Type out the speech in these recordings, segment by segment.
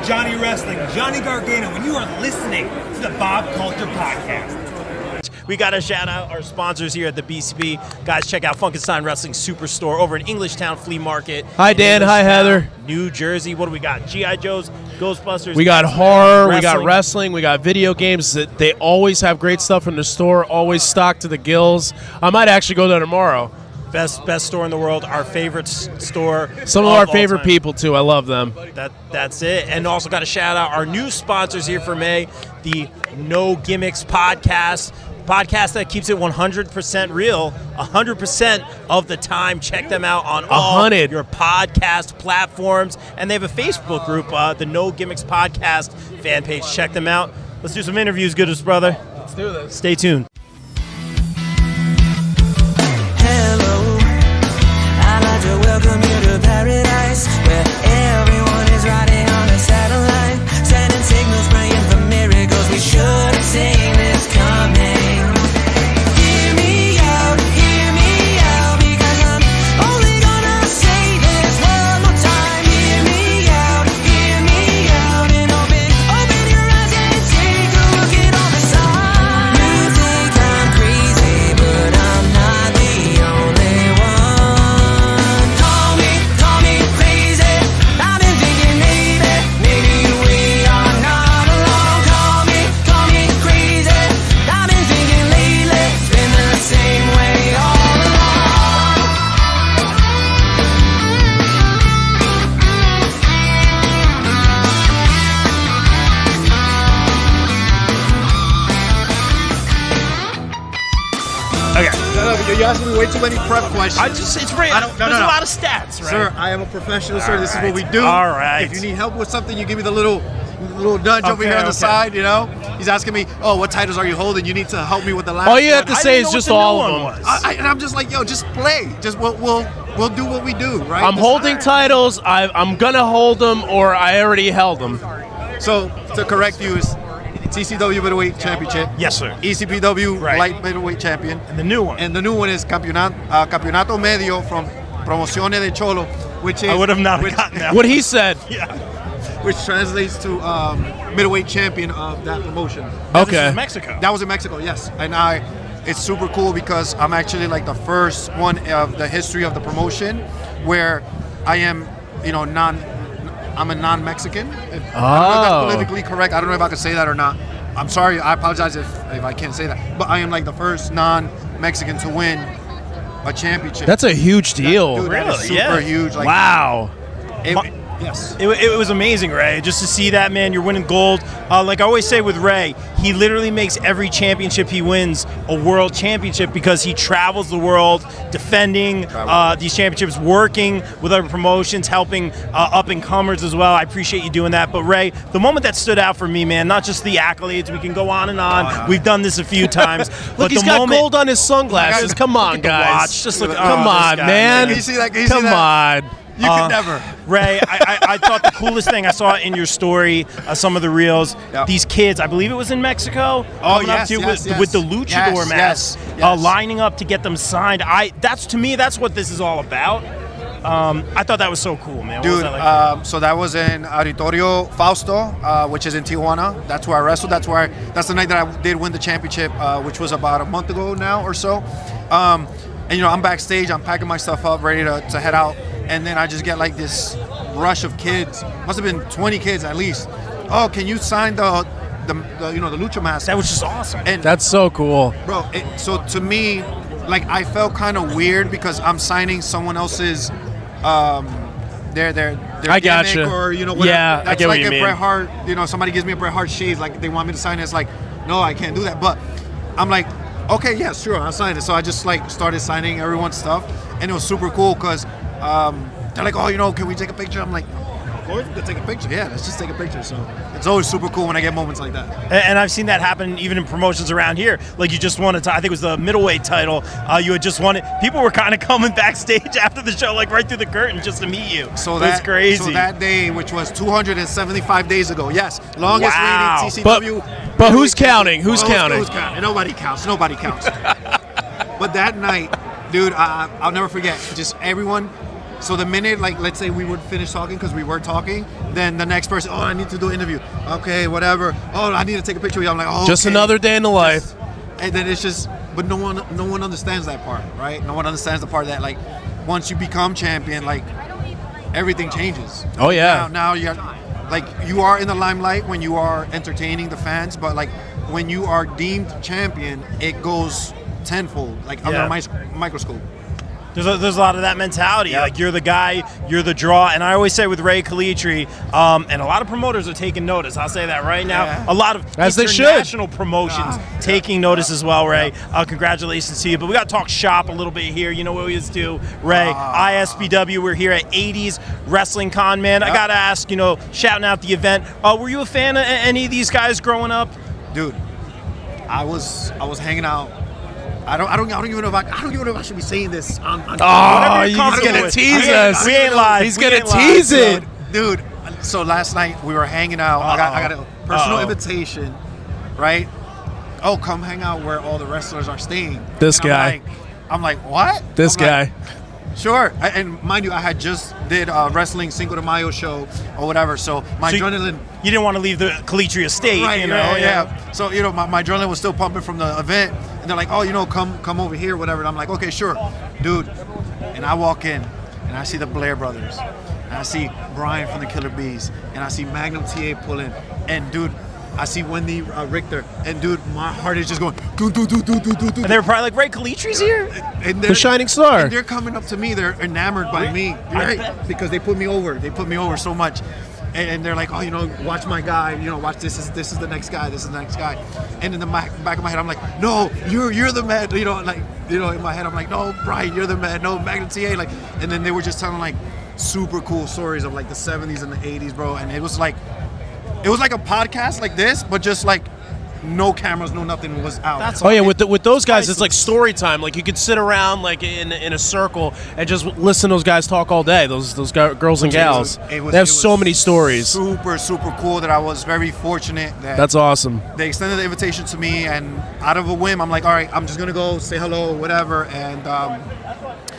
Johnny Wrestling, Johnny Gargano, and you are listening to the Bob Culture Podcast. We got to shout out our sponsors here at the BCP. Guys, check out Funkenstein Wrestling Superstore over in Englishtown Flea Market. Hi, Dan. Hi, Heather. New Jersey. What do we got? G.I. Joes, Ghostbusters. We got horror. We got wrestling. We got video games. They always have great stuff in the store. Always stocked to the gills. I might actually go there tomorrow. Best store in the world. Our favorite store. Some of our favorite people, too. I love them. That's it. And also got to shout out our new sponsors here for May, the No Gimmicks Podcast. Podcast that keeps it 100% real 100% of the time. Check them out on all your podcast platforms. And they have a Facebook group, the No Gimmicks Podcast fan page. Check them out. Let's do some interviews, Goodest brother. Let's do this. Stay tuned. Hello, I'd like to welcome you to paradise, where everyone is riding on a satellite, sending signals, praying for miracles. We should have seen this coming. You asked me way too many prep questions. There's a lot of stats, right? Sir, I am a professional, sir. This is what we do. All right. If you need help with something, you give me the little nudge over here on the side, you know? He's asking me, oh, what titles are you holding? You need to help me with the last All you have to say is just all of them. And I'm just like, yo, just play. Just we'll do what we do, right? I'm holding titles. I'm going to hold them, or I already held them. So, to correct you, is TCW Middleweight Championship. Yes, sir. ECPW Light Middleweight Champion. And the new one. And the new one is Campeonato Medio from Promociones de Cholo, which is... I would have not gotten that. What he said. Yeah. Which translates to middleweight champion of that promotion. Okay. This was in Mexico. That was in Mexico, yes. And it's super cool because I'm actually like the first one of the history of the promotion where I am, I'm a non-Mexican. I don't know if that's politically correct. I don't know if I can say that or not. I'm sorry. I apologize if I can't say that. But I am like the first non-Mexican to win a championship. That's a huge deal. That is super huge. Like, wow. Yes. It was amazing, Ray. Just to see that, man, you're winning gold. Like I always say with Ray, he literally makes every championship he wins a world championship because he travels the world defending these championships, working with other promotions, helping up-and-comers as well. I appreciate you doing that. But, Ray, the moment that stood out for me, man, not just the accolades. We can go on and on. We've done this a few times. Look, he's got gold on his sunglasses. Come on, guys. Watch. Just look. Come on, man. Can you see that? Come on. You can never. Ray, I thought the coolest thing I saw in your story, some of the reels, these kids, I believe it was in Mexico, with the luchador masks, lining up to get them signed. To me, that's what this is all about. I thought that was so cool, man. Dude, so that was in Auditorio Fausto, which is in Tijuana. That's where I wrestled. That's the night that I did win the championship, which was about a month ago now or so. And I'm backstage. I'm packing my stuff up, ready to head out. And then I just get like this rush of kids. Must have been 20 kids at least. Oh, can you sign the lucha mask? That was just awesome. And that's so cool, bro. So to me, like I felt kind of weird because I'm signing someone else's their I gotcha. Or whatever. Yeah, that's I get like what you mean. Bret Hart, somebody gives me a Bret Hart shades, like they want me to sign it. It's like, no, I can't do that. But I'm like, okay, yeah, sure, I'll sign it. So I just like started signing everyone's stuff, and it was super cool because they're like, oh, can we take a picture? I'm like, of course, we can take a picture. Yeah, let's just take a picture. So it's always super cool when I get moments like that. And I've seen that happen even in promotions around here. Like you just won I think it was the middleweight title. You had just won it. People were kind of coming backstage after the show, like right through the curtain just to meet you. So that's crazy. So that day, which was 275 days ago, yes, longest reigning TCW. But who's counting? Who's counting? Nobody counts. But that night, dude, I'll never forget. Just everyone So the minute, like, let's say we would finish talking because we were talking, then the next person, oh, I need to do an interview. Okay, whatever. Oh, I need to take a picture with you. I'm like, oh, Just okay. another day in the life. And then it's just, but no one understands that part, right? No one understands the part that, like, once you become champion, like, everything changes. Oh, yeah. Now you're, like, you are in the limelight when you are entertaining the fans, but, like, when you are deemed champion, it goes tenfold, like, under a microscope. There's a lot of that mentality. Yeah. Like, you're the guy, you're the draw. And I always say with Rey Calitri, and a lot of promoters are taking notice. I'll say that right now. Yeah. A lot of As international promotions taking notice as well, Rey. Congratulations to you. But we got to talk shop a little bit here. You know what we always do, Rey. ISPW, we're here at 80s Wrestling Con, man. I got to ask, shouting out the event. Were you a fan of any of these guys growing up? Dude, I was hanging out. I don't even know if I should be saying this on he's gonna tease us. We ain't live. He's gonna tease it, dude. So last night we were hanging out. I got a personal invitation, right? Oh, come hang out where all the wrestlers are staying. This guy. I'm like, what? This guy. Sure. And mind you, I had just did a wrestling Cinco de Mayo show or whatever, so my adrenaline. You didn't want to leave the Calitri estate, right, Yeah. So my adrenaline was still pumping from the event, and they're like, oh, come over here, whatever. And I'm like, okay, sure, dude. And I walk in, and I see the Blair brothers, and I see Brian from the Killer Bees, and I see Magnum TA pulling, and dude, I see Wendy Richter, and dude, my heart is just going. Do. And they were probably like, Rey Calitri's here. And The shining star. And they're coming up to me. They're enamored by me, right? Because they put me over. They put me over so much, and they're like, oh, watch my guy. Watch this is the next guy. This is the next guy. And in the back of my head, I'm like, no, you're the man. In my head, I'm like, no, Brian, you're the man. No, Magnum TA. Like, and then they were just telling like super cool stories of like the 70s and the 80s, bro. And it was like a podcast like this, but just like no cameras, no nothing was out. With those guys, it's like story time. Like you could sit around like in a circle and just listen to those guys talk all day. Those girls and gals. They have so many stories. Super, super cool. That I was very fortunate. That's awesome. They extended the invitation to me, and out of a whim, I'm like, all right, I'm just gonna go say hello, whatever. And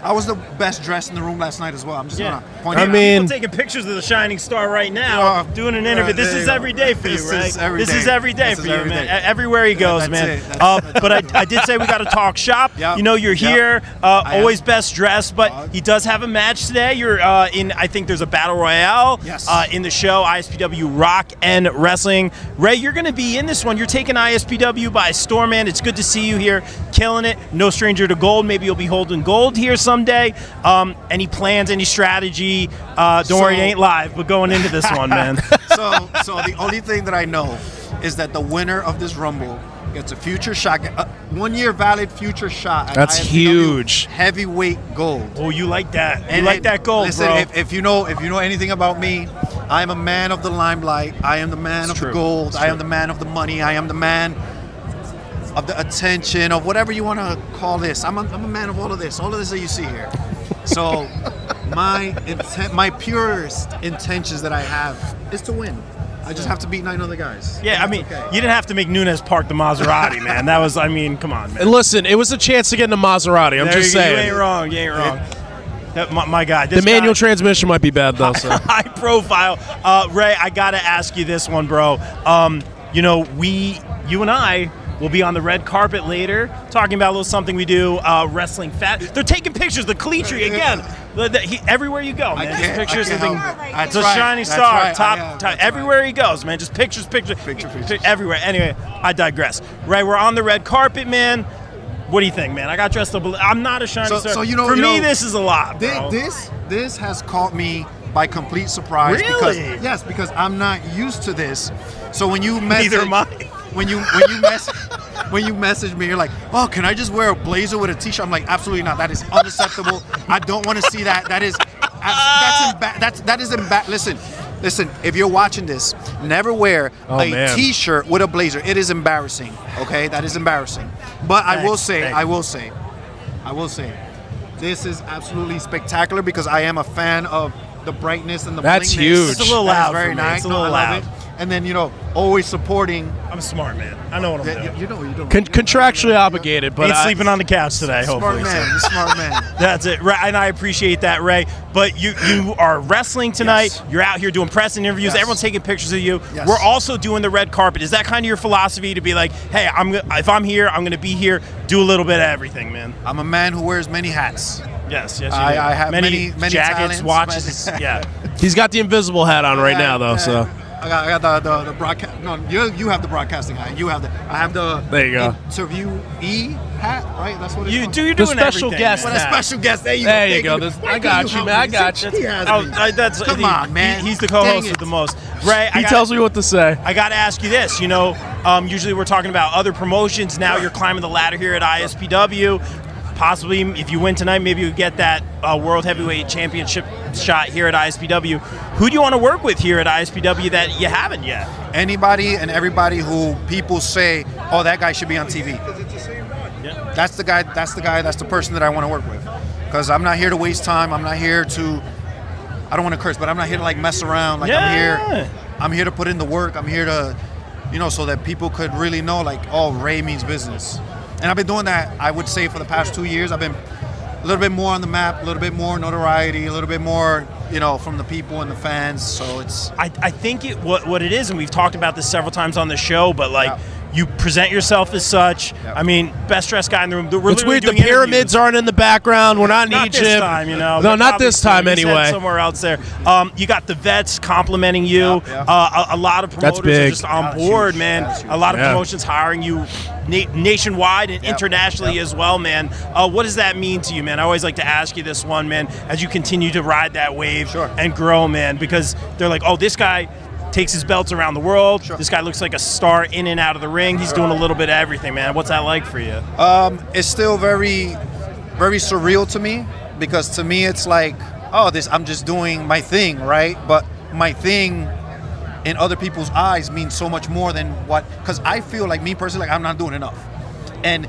I was the best dressed in the room last night as well. I'm just gonna point out. People taking pictures of the shining star right now, doing an interview. This is every day for you, right? This is every day for you, man. Everywhere he goes, man. But I did say we got to talk shop. Yep. You're here, always best dressed, but he does have a match today. You're in, I think there's a battle royale in the show, ISPW Rock and Wrestling. Rey, you're going to be in this one. You're taking ISPW by storm, man. It's good to see you here, killing it. No stranger to gold. Maybe you'll be holding gold here someday. Any plans, any strategy? Don't worry, it ain't live, but going into this one, man. So the only thing that I know is that the winner of this Rumble gets a future shot, 1 year valid future shot at That's ISPW huge. Heavyweight gold. Oh, you like that? You like that gold, listen, bro? If you know anything about me, I am a man of the limelight. I am the man of the gold. I am the man of the money. I am the man of the attention, of whatever you want to call this. I'm a man of all of this that you see here. So my purest intentions that I have is to win. I just have to beat 9 other guys. Yeah, you didn't have to make Nunez park the Maserati, man. That was, come on, man. And listen, it was a chance to get in a Maserati. I'm just saying. You ain't wrong. You ain't wrong. My God. The manual transmission might be bad, though. So. High profile. Rey, I got to ask you this one, bro. You and I will be on the red carpet later, talking about a little something we do, wrestling fat. They're taking pictures. The Calitri again. Everywhere you go, man. Just pictures. It's a shining star. Top. Everywhere he goes, man. Just pictures. Everywhere. Anyway, I digress. Rey, we're on the red carpet, man. What do you think, man? I got dressed up. I'm not a shining star. So for me, this is a lot, bro. This has caught me by complete surprise. Really? Because I'm not used to this. So when you message, neither am I. When you message me, you're like, oh, can I just wear a blazer with a t-shirt? I'm like, absolutely not. That is unacceptable. I don't want to see that. That is Listen, if you're watching this, never wear a t-shirt with a blazer. It is embarrassing. Okay, that is embarrassing. But I will say, this is absolutely spectacular because I am a fan of the brightness and the That's blingness. huge. It's a little loud. Very nice. It's a little loud. and then always supporting. I'm smart, man. I know what I'm doing. You know, Contractually obligated, but Ain't sleeping on the couch today, hopefully. Smart man. That's it, Ray, and I appreciate that, Ray. But you are wrestling tonight. Yes. You're out here doing press and interviews. Yes. Everyone's taking pictures of you. Yes. We're also doing the red carpet. Is that kind of your philosophy to be like, hey, if I'm here, I'm going to be here, do a little bit of everything, man? I'm a man who wears many hats. Yes, you do. I have many jackets, talents, watches. Yeah. he's got the invisible hat on right now, though. So I got the broadcast. No, you have the broadcasting hat. I have the. There you go. Interviewee hat, right? That's what it's You're called. doing The special everything, guest man. What a special guest. There you go. go. I got you, man. I got you. He has me. Come on, man. He's the co-host Dang with it. the most. Ray, He tells me what to say. I got to ask you this. Usually we're talking about other promotions. Now you're climbing the ladder here at ISPW. Possibly, if you win tonight, maybe you get that World Heavyweight Championship shot here at ISPW. Who do you want to work with here at ISPW that you haven't yet? Anybody and everybody who people say, oh, that guy should be on TV. Yeah. That's the guy. That's the person that I want to work with. Because I'm not here to waste time. I'm not here to. I don't want to curse, but I'm not here to mess around. I'm here to put in the work. I'm here to, so that people could really know, oh, Ray means business. And I've been doing that, I would say, for the past 2 years. I've been a little bit more on the map, a little bit more notoriety, a little bit more, from the people and the fans. So it's. I think what it is, and we've talked about this several times on the show, but you present yourself as such. Yep. I mean, best dressed guy in the room. We're It's weird. The doing pyramids interviews. aren't in the background. We're not in Not Egypt. this time, No, They're not this time probably anyway. somewhere else there. You got the vets complimenting you. Yeah. A lot of promoters big. are just on That's board, huge. man. That's huge. A lot of Yeah. promotions hiring you nationwide and internationally as well, man. What does that mean to you, man? I always like to ask you this one, man, as you continue to ride that wave and grow, man, because they're like, oh, this guy takes his belts around the world. This guy looks like a star in and out of the ring. He's doing a little bit of everything, man. What's that like for you? It's still very, very surreal to me, because to me it's like, oh, I'm just doing my thing, right? But my thing in other people's eyes means so much more than because I feel like, me personally, I'm not doing enough. And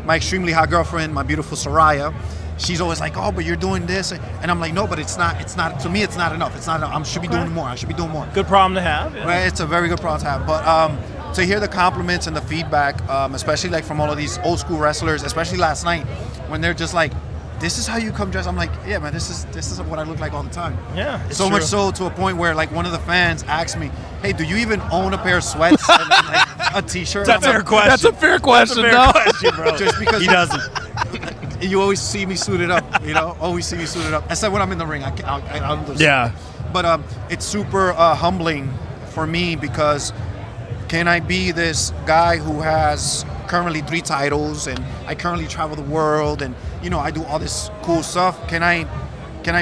my extremely hot girlfriend, my beautiful Soraya, she's always like, oh, but you're doing this, and I'm like, no, but it's not. To me, it's not enough. It's not enough. I should be doing more. I should be doing more. Good problem to have. Yeah. Right? It's a very good problem to have. But to hear the compliments and the feedback, especially from all of these old school wrestlers, especially last night, when they're just like, this is how you come dressed. I'm like, yeah, man, this is what I look like all the time. Yeah, it's so true. much so to a point where one of the fans asked me, hey, do you even own a pair of sweats and a t-shirt? That's I'm a fair like, question. That's a fair question, That's a fair question, bro. Just because he doesn't. You always see me suited up, always see me suited up. Except when I'm in the ring, I understand. Yeah. But it's super humbling for me, because can I be this guy who has currently 3 titles, and I currently travel the world, and I do all this cool stuff. Can I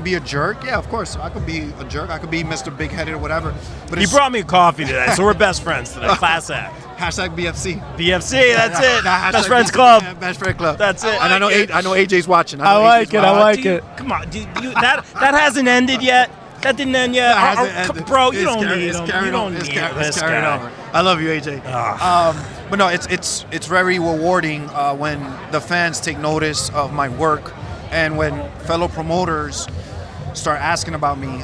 be a jerk? Yeah, of course. I could be a jerk. I could be Mr. Big-Headed or whatever. But He brought me a coffee today, so we're best friends today. Class act. Hashtag BFC. BFC, that's it. Nah, Best hashtag Friends BFC. Club. Yeah, Best Friend Club. That's it. And I know AJ's watching. I like it. I like it. Come on, that hasn't ended yet. That didn't end yet. That hasn't ended. Bro, you It's don't carry- need it's him. carrying You don't on. need It's this carrying guy. over. I love you, AJ. But no, it's very rewarding when the fans take notice of my work, and when fellow promoters start asking about me.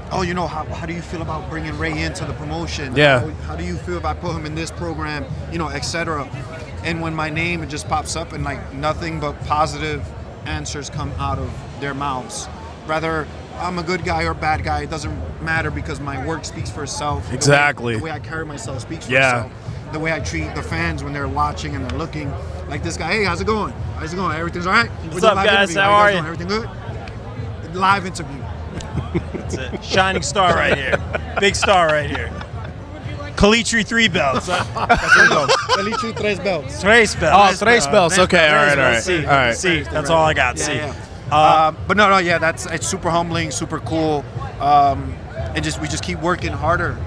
How do you feel about bringing Ray into the promotion? Yeah. How do you feel if I put him in this program? Etc. And when my name just pops up, and nothing but positive answers come out of their mouths, whether I'm a good guy or bad guy, it doesn't matter, because my work speaks for itself. Exactly. The way I carry myself speaks for itself. The way I treat the fans when they're watching and they're looking, like this guy, hey, how's it going? How's it going? Everything's all right? What's up, guys? How are you? Everything good? Live interview. That's it. Shining star right here. Big star right here. Calitri 3 belts. That's what it goes. Calitri 3 belts. Trace belts. Oh, Trace belts. Okay, all right. See, All right. see, that's all I got. See. But no, it's super humbling, super cool, and we just keep working harder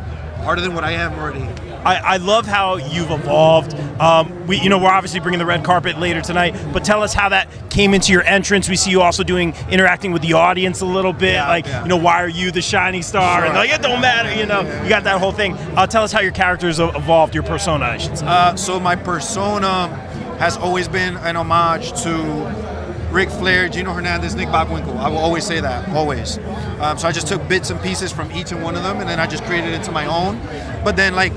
than what I am already. I love how you've evolved. We're obviously bringing the red carpet later tonight, but tell us how that came into your entrance. We see you also interacting with the audience a little bit. Why are you the shining star? Sure. And it don't matter. You got that whole thing. Tell us how your character's evolved, your persona, I should say. So my persona has always been an homage to Ric Flair, Gino Hernandez, Nick Bockwinkel. I will always say that, always. So I just took bits and pieces from each and one of them, and then I just created it into my own. But then, like,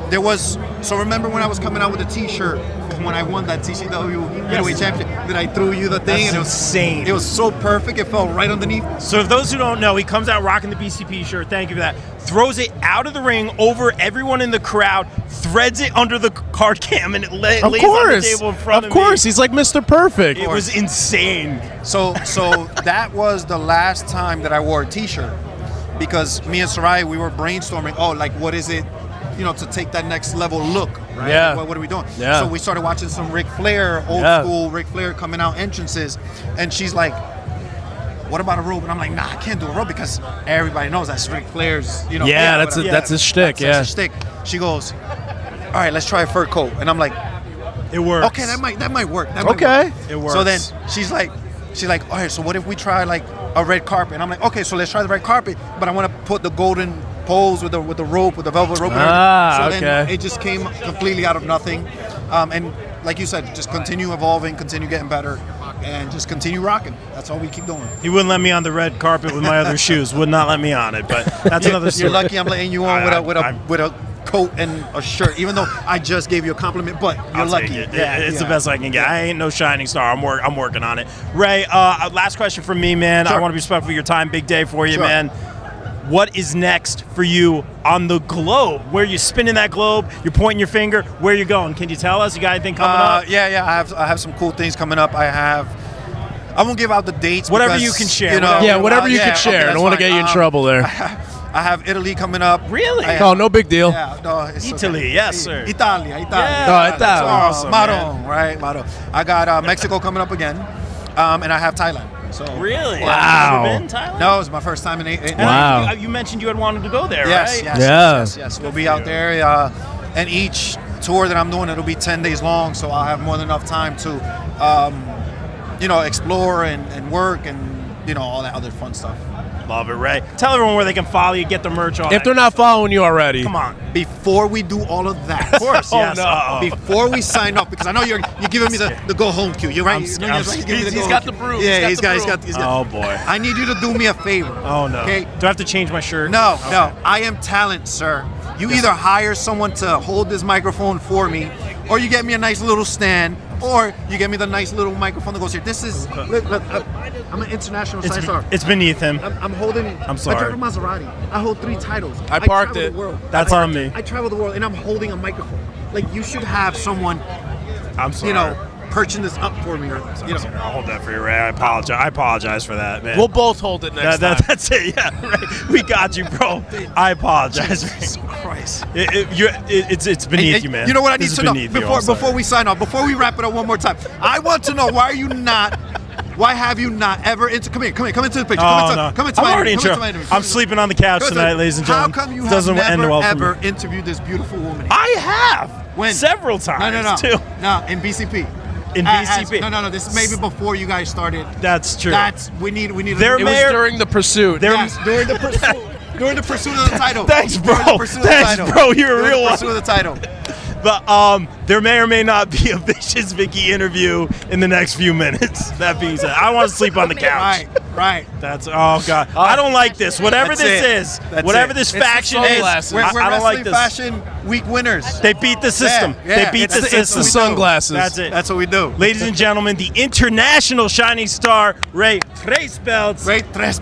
there was, so remember when I was coming out with a T-shirt when I won that TCW Middleweight Championship, that I threw you the thing? That's and it was insane. It was so perfect, it fell right underneath. So if those who don't know, he comes out rocking the BCP shirt. Thank you for that. Throws it out of the ring over everyone in the crowd, threads it under the card cam, and it lays on the table in front of me. Of course, he's like Mr. Perfect. It was insane. So that was the last time that I wore a T-shirt, because me and Sarai, we were brainstorming, like, what is it, to take that next level look, right? Yeah. Like, what are we doing? Yeah. So we started watching some Ric Flair, old school Ric Flair coming out entrances, and she's like, what about a rope? And I'm like, nah, I can't do a rope because everybody knows that's Ric Flair's, Yeah, that's his shtick, That's his shtick. She goes, all right, let's try a fur coat. And I'm like, it works. okay, that might work. That Okay. might work. It works. So then she's like, all right, so what if we try like a red carpet? And I'm like, okay, so let's try the red carpet, but I want to put the golden poles with the rope, with the velvet rope. So then it just came completely out of nothing. And like you said, just continue evolving, continue getting better, and just continue rocking. That's all we keep doing. He wouldn't let me on the red carpet with my other shoes. Would not let me on it, but that's another story. You're lucky I'm letting you on with a coat and a shirt, even though I just gave you a compliment, but you're I'll lucky. take it. It's the best I can get. I ain't no shining star. I'm working on it. Ray, last question from me, man. Sure. I want to be respectful of your time. Big day for you, Sure. man. What is next for you on the globe? Where you spinning that globe? You're pointing your finger. Where you going? Can you tell us? You got anything coming up? Yeah. I have some cool things coming up. I won't give out the dates. Whatever because, you can share. Whatever you can share. Okay, I don't want to get you in trouble there. I have Italy coming up. Really? Oh, no big deal. Yeah, no, it's Italy, okay. yes, sir. Italia. Yeah, Italy. that's awesome, Maron, right? Maron. I got Mexico coming up again, and I have Thailand. So Really? Wow. Have you ever been, Thailand? No, it's my first time in And Wow. You mentioned you had wanted to go there, Yes, right? yes. We'll be out there, and each tour that I'm doing, it'll be 10 days long, so I'll have more than enough time to, explore and work and all that other fun stuff. Love it, Ray. Tell everyone where they can follow you, get the merch on. If they're not following you already. Come on. Before we do all of that, Of course, yes. no. Uh-oh. before we sign off, because I know you're giving me the go home cue. You're right. He's got the broom. Yeah, He's got the broom. Oh, boy. I need you to do me a favor. Oh, no. Okay. Do I have to change my shirt? No. Okay. I am talent, sir. You either hire someone to hold this microphone for me, or you get me a nice little stand, or you get me the nice little microphone that goes here. This is, look, I'm an international side star. It's beneath him. I'm holding. I'm sorry. I drive a Maserati. I hold 3 titles. I parked travel it. the world. That's on me. I travel the world, and I'm holding a microphone. Like, you should have someone, I'm sorry. perching this up for me, or I'll hold that for you, Ray. I apologize for that, man. We'll both hold it next time. That's it. Yeah, right. We got you, bro. I apologize. Jesus Christ. It's beneath you, man. You know what I need This is to know beneath you, I'm sorry. before we sign off, before we wrap it up one more time? I want to know, why have you not ever come into the picture? Oh, no. Come into I'm my already interview. in trouble. I'm sleeping on the couch tonight, ladies and gentlemen. How come you Doesn't have end never well for ever me. interviewed this beautiful woman? I have. When? Several times. No. Too. No, in BCP. In BCP. No. This is maybe before you guys started. That's true. We need. There It may- was during the pursuit. Yes, during the pursuit. During the pursuit of the title. Thanks, bro. During the pursuit of the Thanks, title. bro. You're a During real the one. pursuit of the title. But there may or may not be a Vicious Vicky interview in the next few minutes. That being said, I want to sleep on the couch. Right. That's I don't like this. Whatever That's this it. is, That's whatever it. this It's the faction is, sunglasses. We're I don't like Wrestling this. Fashion Week winners. They beat the system. Yeah, They beat the it's system. the sunglasses. That's it. That's what we do. Ladies and gentlemen, the international shining star, Ray Tres Belts. Great tres